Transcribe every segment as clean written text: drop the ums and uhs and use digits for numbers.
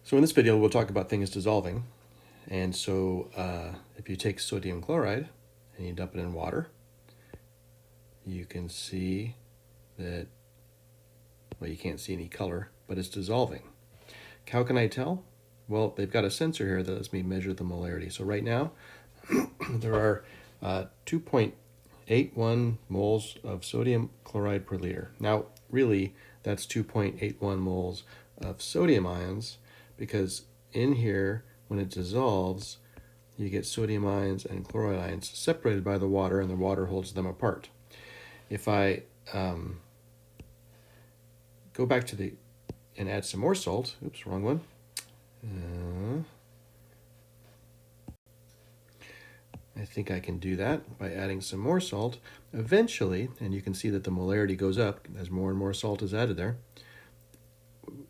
So in this video, we'll talk about things dissolving. And so if you take sodium chloride and you dump it in water, you can see that, well, you can't see any color, but it's dissolving. How can I tell? Well, they've got a sensor here that lets me measure the molarity. So right now, there are 2.81 moles of sodium chloride per liter. Now, really, that's 2.81 moles of sodium ions, because in here, when it dissolves, you get sodium ions and chloride ions separated by the water, and the water holds them apart. If I go back to and add some more salt, oops, wrong one. I think I can do that by adding some more salt. Eventually, and you can see that the molarity goes up as more and more salt is added there.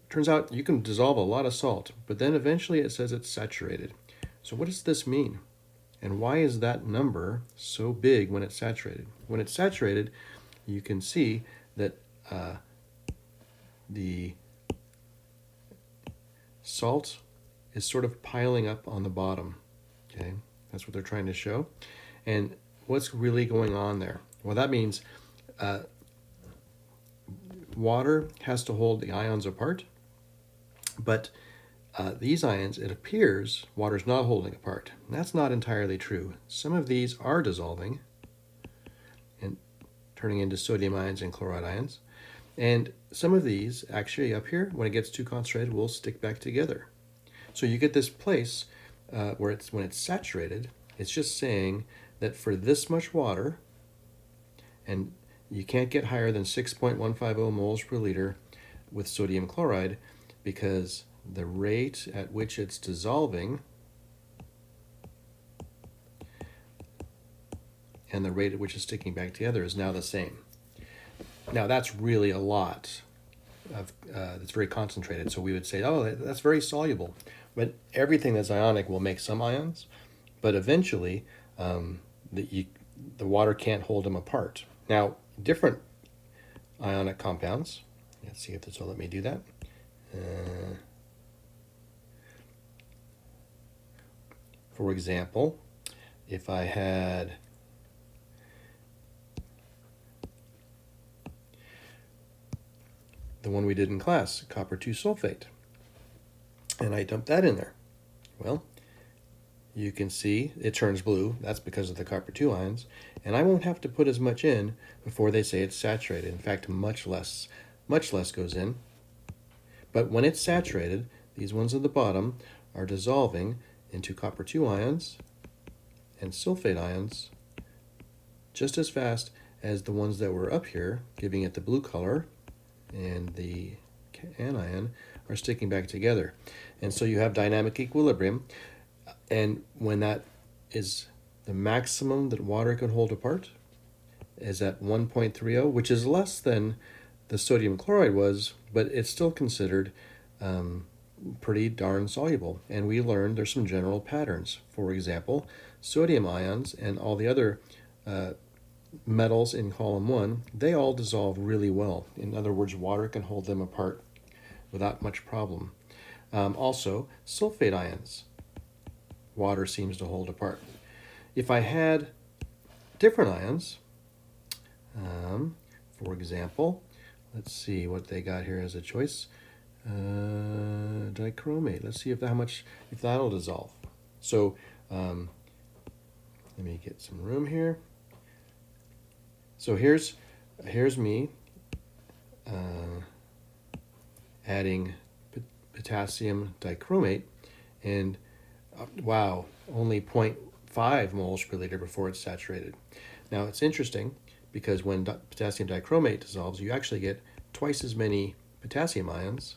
Turns out you can dissolve a lot of salt, but then eventually it says it's saturated. So what does this mean? And why is that number so big when it's saturated? When it's saturated, you can see that the salt is sort of piling up on the bottom. Okay, that's what they're trying to show. And what's really going on there? Well, that means water has to hold the ions apart, but these ions, it appears water's not holding apart. And that's not entirely true. Some of these are dissolving and turning into sodium ions and chloride ions. And some of these, actually up here, when it gets too concentrated, will stick back together. So you get this place where when it's saturated, it's just saying that for this much water, and you can't get higher than 6.150 moles per liter with sodium chloride, because the rate at which it's dissolving and the rate at which it's sticking back together is now the same. Now that's really a lot of that's very concentrated, so we would say, oh, that's very soluble. But everything that's ionic will make some ions, but eventually the water can't hold them apart. Now, different ionic compounds, let's see if this will let me do that. For example, if I had the one we did in class, copper 2 sulfate, and I dump that in there, well, you can see it turns blue. That's because of the copper 2 ions, and I won't have to put as much in before they say it's saturated. In fact, much less goes in. But when it's saturated, these ones at the bottom are dissolving into copper 2 ions and sulfate ions just as fast as the ones that were up here, giving it the blue color, and the anion are sticking back together. And so you have dynamic equilibrium, and when that is the maximum that water can hold apart is at 1.30, which is less than the sodium chloride was, but it's still considered pretty darn soluble. And we learned there's some general patterns. For example, sodium ions and all the other metals in column 1, they all dissolve really well. In other words, water can hold them apart without much problem. Also, sulfate ions, water seems to hold apart. If I had different ions, for example, let's see what they got here as a choice. Dichromate. Let's see if that'll dissolve. So let me get some room here. So here's me adding potassium dichromate, and wow, only 0.5 moles per liter before it's saturated. Now it's interesting because when potassium dichromate dissolves, you actually get twice as many potassium ions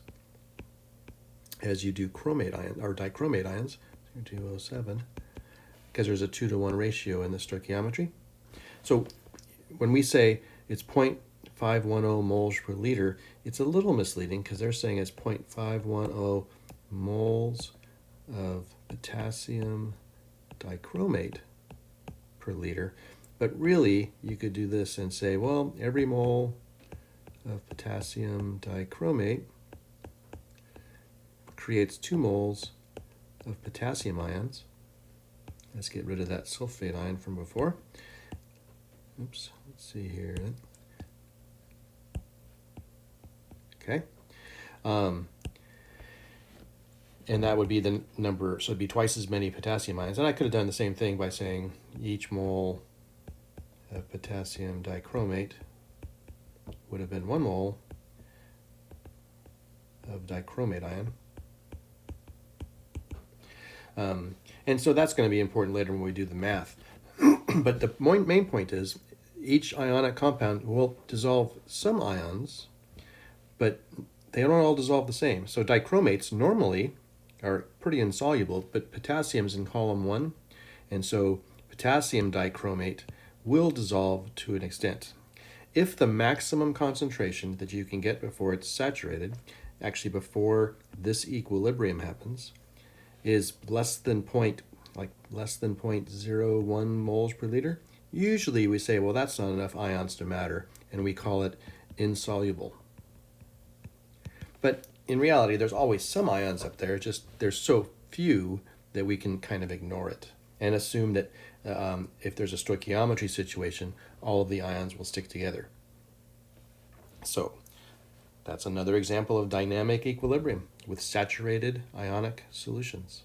as you do chromate ion or dichromate ions, 207, because there's a 2-to-1 ratio in the stoichiometry. So when we say it's 0.510 moles per liter, it's a little misleading because they're saying it's 0.510 moles of potassium dichromate per liter. But really, you could do this and say, well, every mole of potassium dichromate creates 2 moles of potassium ions. Let's get rid of that sulfate ion from before. Oops, let's see here. Okay. And that would be the number, so it'd be twice as many potassium ions. And I could have done the same thing by saying each mole of potassium dichromate would have been 1 mole of dichromate ion. And so that's going to be important later when we do the math. But the main point is each ionic compound will dissolve some ions, but they don't all dissolve the same. So dichromates normally are pretty insoluble, but potassium's in column 1, and so potassium dichromate will dissolve to an extent. If the maximum concentration that you can get before it's saturated, actually before this equilibrium happens, is less than 0.01 moles per liter, usually we say, well, that's not enough ions to matter, and we call it insoluble. But in reality, there's always some ions up there, just there's so few that we can kind of ignore it and assume that if there's a stoichiometry situation, all of the ions will stick together. So that's another example of dynamic equilibrium with saturated ionic solutions.